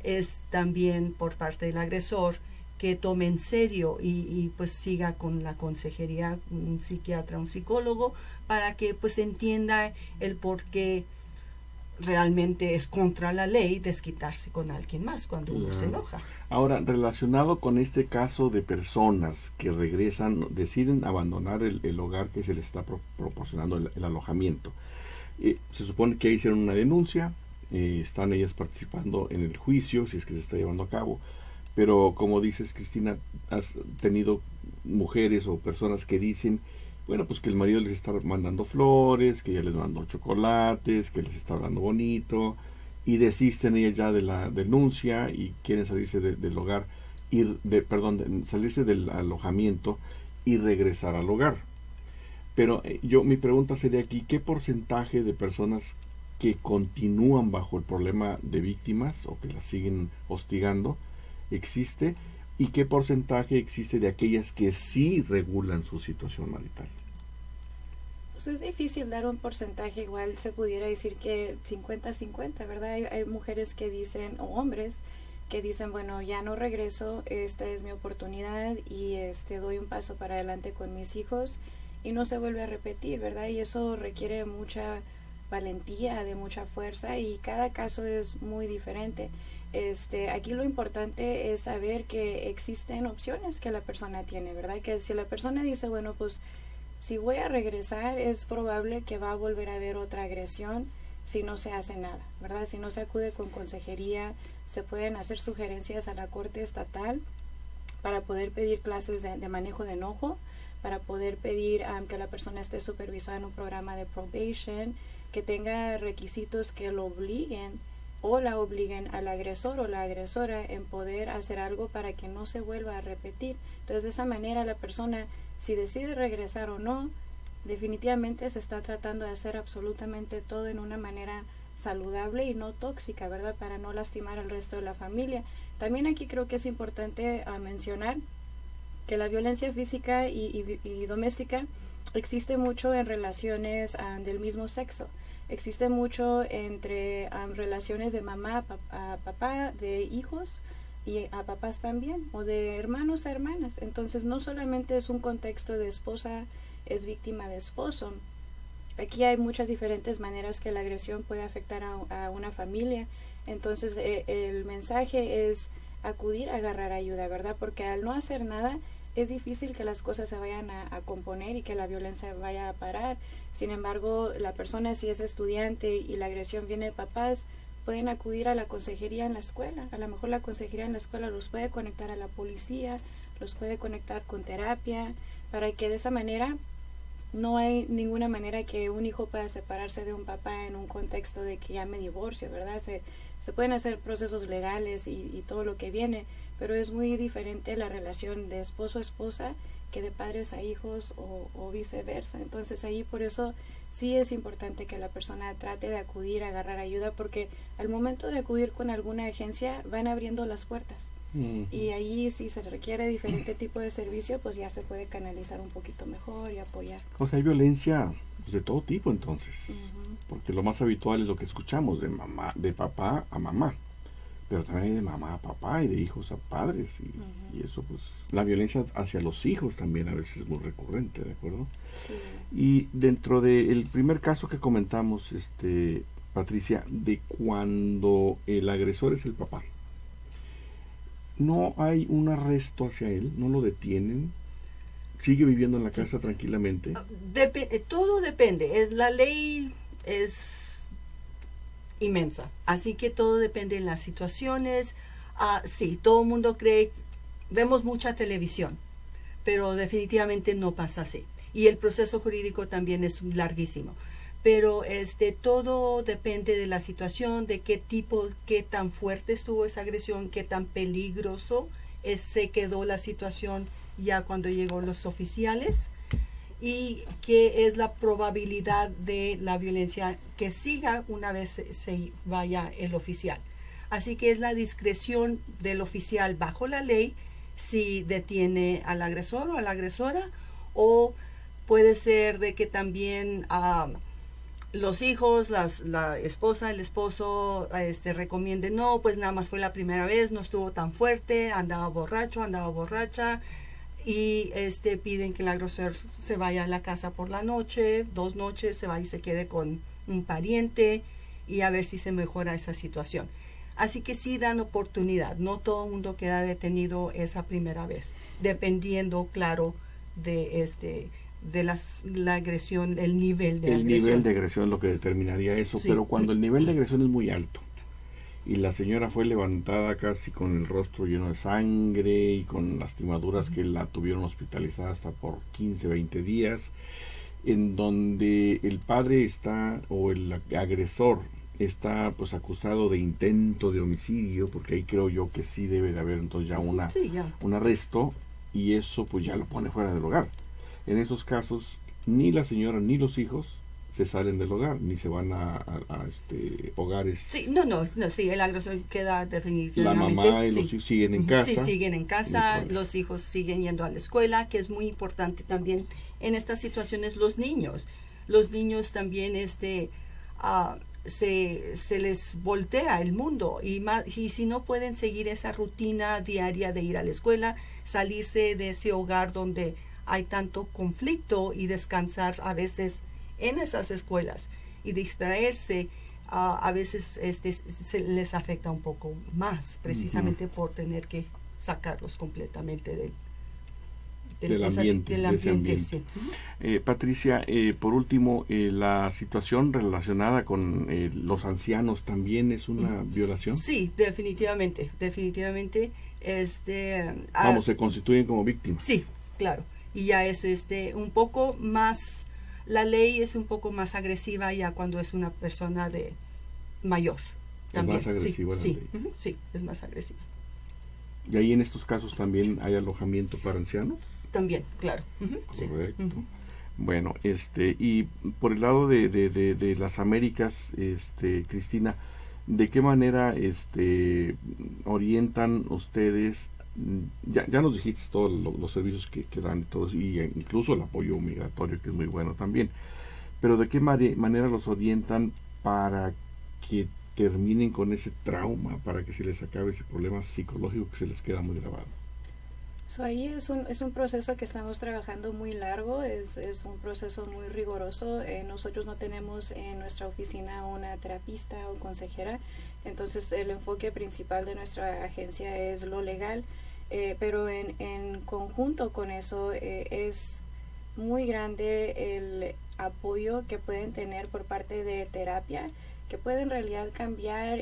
Es también por parte del agresor que tome en serio y pues siga con la consejería, un psiquiatra, un psicólogo, para que pues entienda el por qué realmente es contra la ley desquitarse con alguien más cuando uno se enoja. Ahora, relacionado con este caso de personas que regresan, deciden abandonar el hogar que se les está proporcionando el alojamiento, se supone que hicieron una denuncia, están ellas participando en el juicio, si es que se está llevando a cabo, pero como dices, Cristina, has tenido mujeres o personas que dicen, bueno, pues que el marido les está mandando flores, que ya les mandó chocolates, que les está hablando bonito, y desisten ellas ya de la denuncia y quieren salirse del hogar, salirse del alojamiento y regresar al hogar. Pero mi pregunta sería aquí, ¿qué porcentaje de personas que continúan bajo el problema de víctimas o que las siguen hostigando existe? ¿Y qué porcentaje existe de aquellas que sí regulan su situación marital? Pues es difícil dar un porcentaje, igual se pudiera decir que 50-50, ¿verdad? Hay mujeres que dicen, o hombres, que dicen, bueno, ya no regreso, esta es mi oportunidad y doy un paso para adelante con mis hijos y no se vuelve a repetir, ¿verdad? Y eso requiere mucha valentía, de mucha fuerza, y cada caso es muy diferente. Aquí lo importante es saber que existen opciones que la persona tiene, ¿verdad? Que si la persona dice, bueno, pues si voy a regresar, es probable que va a volver a haber otra agresión si no se hace nada, ¿verdad? Si no se acude con consejería, se pueden hacer sugerencias a la Corte Estatal para poder pedir clases de manejo de enojo, para poder pedir que la persona esté supervisada en un programa de probation, que tenga requisitos que lo obliguen o la obliguen al agresor o la agresora en poder hacer algo para que no se vuelva a repetir. Entonces, de esa manera la persona, si decide regresar o no, definitivamente se está tratando de hacer absolutamente todo en una manera saludable y no tóxica, ¿verdad? Para no lastimar al resto de la familia. También aquí creo que es importante mencionar que la violencia física y doméstica existe mucho en relaciones del mismo sexo. Existe mucho entre relaciones de mamá a papá, de hijos y a papás también, o de hermanos a hermanas. Entonces no solamente es un contexto de esposa es víctima de esposo. Aquí hay muchas diferentes maneras que la agresión puede afectar a una familia. Entonces el mensaje es acudir a agarrar ayuda, ¿verdad? Porque al no hacer nada es difícil que las cosas se vayan a componer y que la violencia vaya a parar. Sin embargo, la persona, si es estudiante y la agresión viene de papás, pueden acudir a la consejería en la escuela. A lo mejor la consejería en la escuela los puede conectar a la policía, los puede conectar con terapia, para que de esa manera no hay ninguna manera que un hijo pueda separarse de un papá en un contexto de que ya me divorcio, ¿verdad? Se pueden hacer procesos legales y todo lo que viene, pero es muy diferente la relación de esposo a esposa que de padres a hijos o viceversa. Entonces ahí por eso sí es importante que la persona trate de acudir a agarrar ayuda, porque al momento de acudir con alguna agencia van abriendo las puertas. Y ahí si se requiere diferente tipo de servicio, pues ya se puede canalizar un poquito mejor y apoyar. O sea, hay violencia pues, de todo tipo entonces, porque lo más habitual es lo que escuchamos de papá a mamá, pero también hay de mamá a papá y de hijos a padres y eso pues la violencia hacia los hijos también a veces es muy recurrente, ¿de acuerdo? Sí. Y dentro del primer caso que comentamos, Patricia, de cuando el agresor es el papá, no hay un arresto hacia él, no lo detienen, sigue viviendo en la casa tranquilamente. Todo depende, la ley es inmensa, así que todo depende de las situaciones. Sí, todo el mundo cree, vemos mucha televisión, pero definitivamente no pasa así, y el proceso jurídico también es larguísimo, pero todo depende de la situación, de qué tan fuerte estuvo esa agresión, qué tan peligroso se quedó la situación ya cuando llegó los oficiales, y qué es la probabilidad de la violencia que siga una vez se vaya el oficial. Así que es la discreción del oficial bajo la ley si detiene al agresor o a la agresora, o puede ser de que también los hijos, la esposa, el esposo recomienden, no, pues nada más fue la primera vez, no estuvo tan fuerte, andaba borracho, andaba borracha, y piden que el agresor se vaya a la casa por la noche, 2 noches, se vaya y se quede con un pariente y a ver si se mejora esa situación. Así que sí dan oportunidad, no todo el mundo queda detenido esa primera vez, dependiendo, claro, de la agresión, el nivel de agresión. El nivel de agresión es lo que determinaría eso, sí. Pero cuando el nivel de agresión es muy alto y la señora fue levantada casi con el rostro lleno de sangre y con lastimaduras que la tuvieron hospitalizada hasta por 15, 20 días, en donde el padre está, o el agresor está pues acusado de intento de homicidio, porque ahí creo yo que sí debe de haber entonces ya un arresto, y eso pues ya lo pone fuera del hogar. En esos casos ni la señora ni los hijos se salen del hogar, ni se van a hogares. Sí, sí, el agresor queda definitivamente. La mamá y los hijos siguen en casa. Sí, siguen en casa, los hijos siguen yendo a la escuela, que es muy importante también en estas situaciones los niños. Los niños también se les voltea el mundo y si no pueden seguir esa rutina diaria de ir a la escuela, salirse de ese hogar donde hay tanto conflicto y descansar a veces en esas escuelas y distraerse, a veces se les afecta un poco más, precisamente por tener que sacarlos completamente del ambiente. Sí. Patricia, por último, la situación relacionada con los ancianos también es una violación. Sí, definitivamente. Se constituyen como víctimas. Sí, claro. Y ya eso un poco más, la ley es un poco más agresiva ya cuando es una persona de mayor. También. Es más agresiva la ley. Sí, es más agresiva. ¿Y ahí en estos casos también hay alojamiento para ancianos? También, claro. Correcto. Sí. Bueno, y por el lado de las Américas, Cristina, ¿de qué manera orientan ustedes? Ya nos dijiste todos los servicios que dan todos, y incluso el apoyo migratorio, que es muy bueno también, pero ¿de qué manera los orientan para que terminen con ese trauma, para que se les acabe ese problema psicológico que se les queda muy grabado? Ahí es un proceso que estamos trabajando muy largo, es un proceso muy riguroso. Nosotros no tenemos en nuestra oficina una terapista o consejera, entonces el enfoque principal de nuestra agencia es lo legal, pero en conjunto con eso es muy grande el apoyo que pueden tener por parte de terapia, que puede en realidad cambiar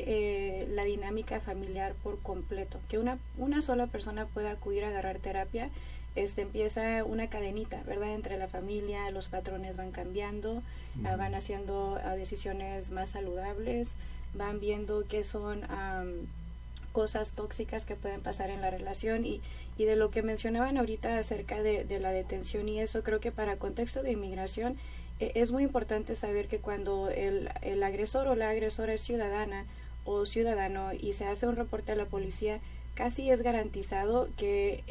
la dinámica familiar por completo. Que una sola persona pueda acudir a agarrar terapia, empieza una cadenita, ¿verdad? Entre la familia, los patrones van cambiando, van haciendo decisiones más saludables, van viendo qué son cosas tóxicas que pueden pasar en la relación, y de lo que mencionaban ahorita acerca de la detención y eso, creo que para contexto de inmigración es muy importante saber que cuando el agresor o la agresora es ciudadana o ciudadano y se hace un reporte a la policía, casi es garantizado que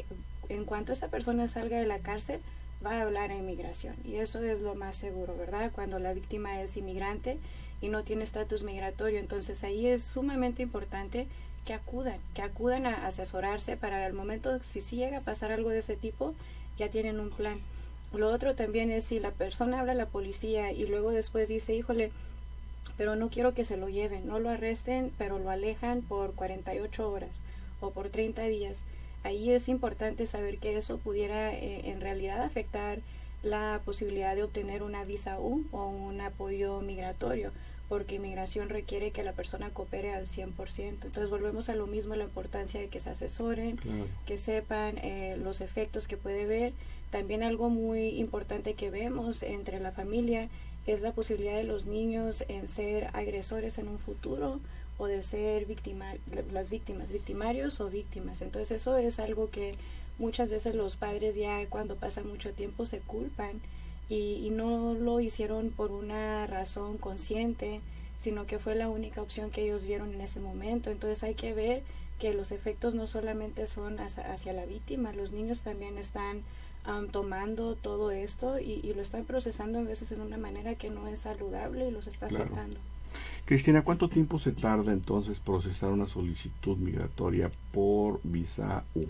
en cuanto esa persona salga de la cárcel va a hablar a inmigración, y eso es lo más seguro, ¿verdad? Cuando la víctima es inmigrante y no tiene estatus migratorio, entonces ahí es sumamente importante que acudan a asesorarse para el momento, si llega a pasar algo de ese tipo, ya tienen un plan. Lo otro también es si la persona habla a la policía y luego después dice, híjole, pero no quiero que se lo lleven, no lo arresten, pero lo alejan por 48 horas o por 30 días. Ahí es importante saber que eso pudiera en realidad afectar la posibilidad de obtener una visa U o un apoyo migratorio, porque inmigración requiere que la persona coopere al 100%. Entonces volvemos a lo mismo, la importancia de que se asesoren, claro, que sepan los efectos que puede ver. También algo muy importante que vemos entre la familia es la posibilidad de los niños en ser agresores en un futuro o de ser victimarios o víctimas. Entonces eso es algo que muchas veces los padres ya cuando pasa mucho tiempo se culpan y no lo hicieron por una razón consciente, sino que fue la única opción que ellos vieron en ese momento. Entonces hay que ver que los efectos no solamente son hacia la víctima, los niños también están tomando todo esto y lo están procesando a veces en una manera que no es saludable y los está afectando. Cristina, ¿cuánto tiempo se tarda entonces procesar una solicitud migratoria por visa U?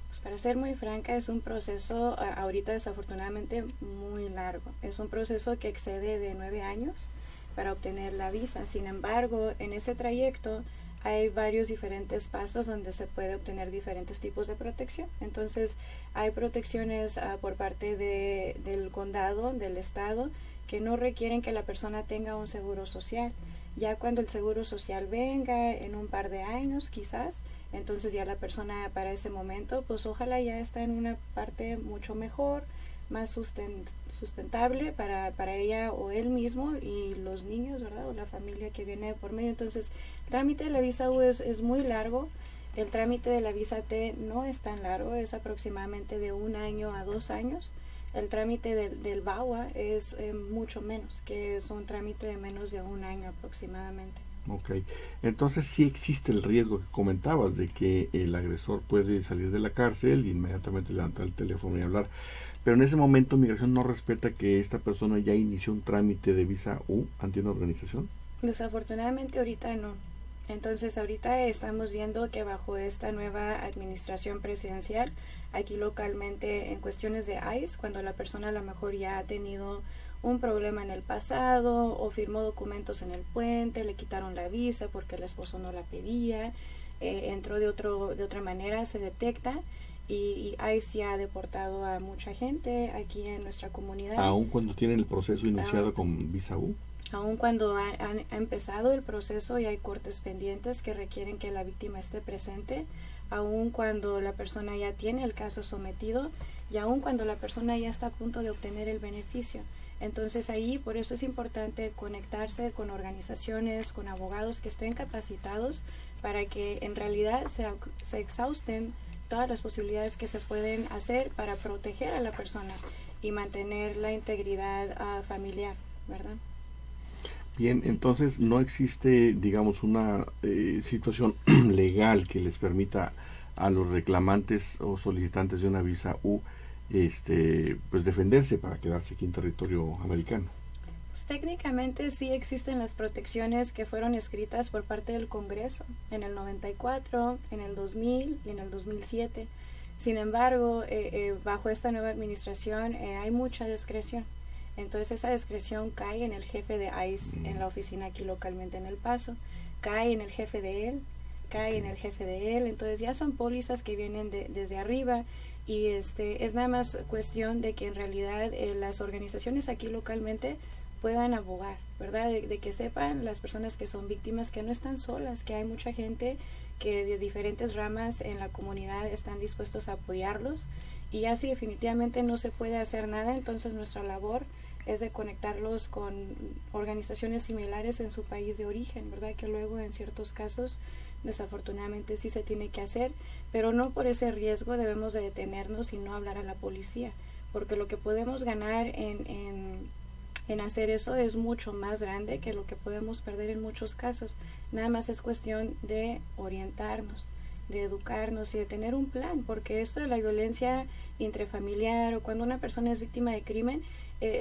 Pues para ser muy franca, es un proceso ahorita desafortunadamente muy largo. Es un proceso que excede de 9 años para obtener la visa. Sin embargo, en ese trayecto hay varios diferentes pasos donde se puede obtener diferentes tipos de protección. Entonces, hay protecciones por parte del condado, del estado, que no requieren que la persona tenga un seguro social. Ya cuando el seguro social venga en un par de años quizás, entonces ya la persona para ese momento pues ojalá ya está en una parte mucho mejor, más sustentable para ella o él mismo y los niños, ¿verdad? O la familia que viene por medio. Entonces el trámite de la visa U es muy largo. El trámite de la visa T no es tan largo, es aproximadamente de 1 año a 2 años. El trámite del VAWA es mucho menos, que es un trámite de menos de 1 año aproximadamente. Ok, entonces sí existe el riesgo que comentabas de que el agresor puede salir de la cárcel e inmediatamente levantar el teléfono y hablar, pero en ese momento Migración no respeta que esta persona ya inició un trámite de visa U ante una organización. Desafortunadamente ahorita no. Entonces ahorita estamos viendo que bajo esta nueva administración presidencial, aquí localmente en cuestiones de ICE, cuando la persona a lo mejor ya ha tenido un problema en el pasado o firmó documentos en el puente, le quitaron la visa porque el esposo no la pedía, entró de otra manera, se detecta y ICE ya ha deportado a mucha gente aquí en nuestra comunidad. Aún cuando tienen el proceso iniciado con visa U. Aun cuando ha empezado el proceso y hay cortes pendientes que requieren que la víctima esté presente, aun cuando la persona ya tiene el caso sometido y aun cuando la persona ya está a punto de obtener el beneficio. Entonces ahí por eso es importante conectarse con organizaciones, con abogados que estén capacitados para que en realidad se exhausten todas las posibilidades que se pueden hacer para proteger a la persona y mantener la integridad familiar, ¿verdad? Bien, entonces no existe, digamos, una situación legal que les permita a los reclamantes o solicitantes de una visa U, pues defenderse para quedarse aquí en territorio americano. Pues técnicamente sí existen las protecciones que fueron escritas por parte del Congreso en el 94, en el 2000 y en el 2007. Sin embargo, bajo esta nueva administración hay mucha discreción. Entonces esa discreción cae en el jefe de ICE en la oficina aquí localmente en El Paso, cae en el jefe de él, cae en el jefe de él. Entonces ya son pólizas que vienen desde arriba y es nada más cuestión de que en realidad las organizaciones aquí localmente puedan abogar, ¿verdad? De que sepan las personas que son víctimas que no están solas, que hay mucha gente que de diferentes ramas en la comunidad están dispuestos a apoyarlos y así definitivamente no se puede hacer nada. Entonces nuestra labor es de conectarlos con organizaciones similares en su país de origen, ¿verdad? Que luego en ciertos casos desafortunadamente sí se tiene que hacer, pero no por ese riesgo debemos de detenernos y no hablar a la policía, porque lo que podemos ganar en hacer eso es mucho más grande que lo que podemos perder en muchos casos. Nada más es cuestión de orientarnos, de educarnos y de tener un plan, porque esto de la violencia intrafamiliar o cuando una persona es víctima de crimen,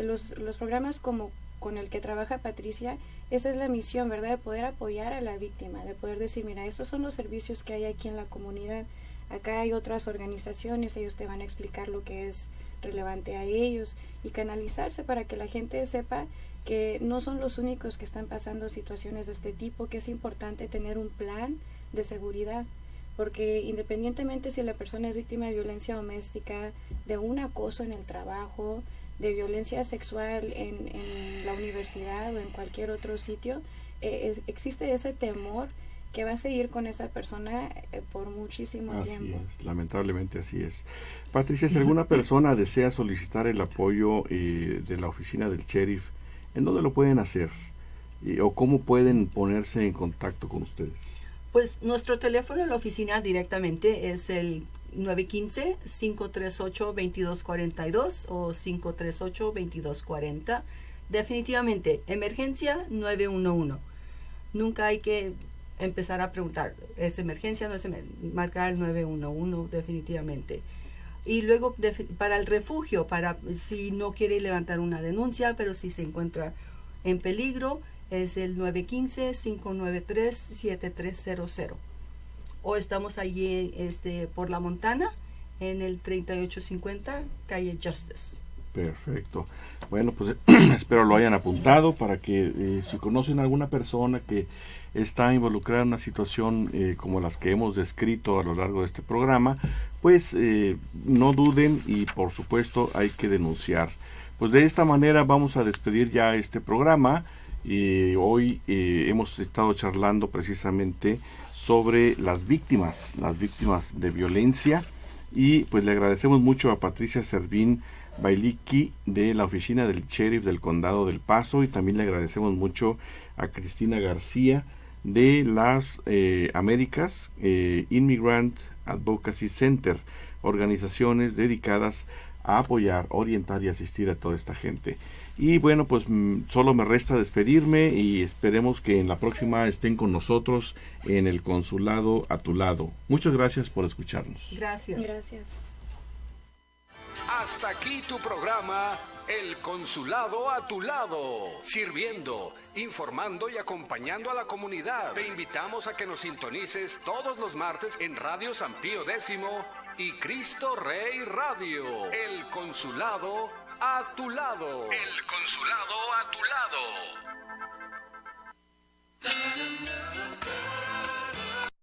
los programas como con el que trabaja Patricia, esa es la misión, ¿verdad? De poder apoyar a la víctima, de poder decir, mira, estos son los servicios que hay aquí en la comunidad, acá hay otras organizaciones, ellos te van a explicar lo que es relevante a ellos y canalizarse para que la gente sepa que no son los únicos que están pasando situaciones de este tipo, que es importante tener un plan de seguridad, porque independientemente si la persona es víctima de violencia doméstica, de un acoso en el trabajo, de violencia sexual en la universidad o en cualquier otro sitio, existe ese temor que va a seguir con esa persona por muchísimo tiempo. Así es, lamentablemente así es. Patricia, si alguna persona desea solicitar el apoyo de la oficina del sheriff, ¿en dónde lo pueden hacer? ¿O cómo pueden ponerse en contacto con ustedes? Pues nuestro teléfono en la oficina directamente es el 915-538-2242 o 538-2240. Definitivamente, emergencia 911. Nunca hay que empezar a preguntar, ¿es emergencia? No es marcar el 911 definitivamente. Y luego para el refugio, para si no quiere levantar una denuncia, pero si se encuentra en peligro, es el 915-593-7300. O estamos allí por La Montana, en el 3850, calle Justice. Perfecto. Bueno, pues espero lo hayan apuntado para que si conocen a alguna persona que está involucrada en una situación como las que hemos descrito a lo largo de este programa, pues no duden y por supuesto hay que denunciar. Pues de esta manera vamos a despedir ya este programa. Y hoy hemos estado charlando precisamente sobre las víctimas de violencia, y pues le agradecemos mucho a Patricia Servín Bailicki de la oficina del sheriff del condado del Paso, y también le agradecemos mucho a Cristina García de las Américas Immigrant Advocacy Center, organizaciones dedicadas a apoyar, orientar y asistir a toda esta gente. Y bueno, pues solo me resta despedirme, y esperemos que en la próxima estén con nosotros en el Consulado a tu lado. Muchas gracias por escucharnos. Gracias. Gracias. Hasta aquí tu programa, El Consulado a tu lado, sirviendo, informando y acompañando a la comunidad. Te invitamos a que nos sintonices todos los martes en Radio San Pío X y Cristo Rey Radio. El Consulado a tu lado. El Consulado a tu lado.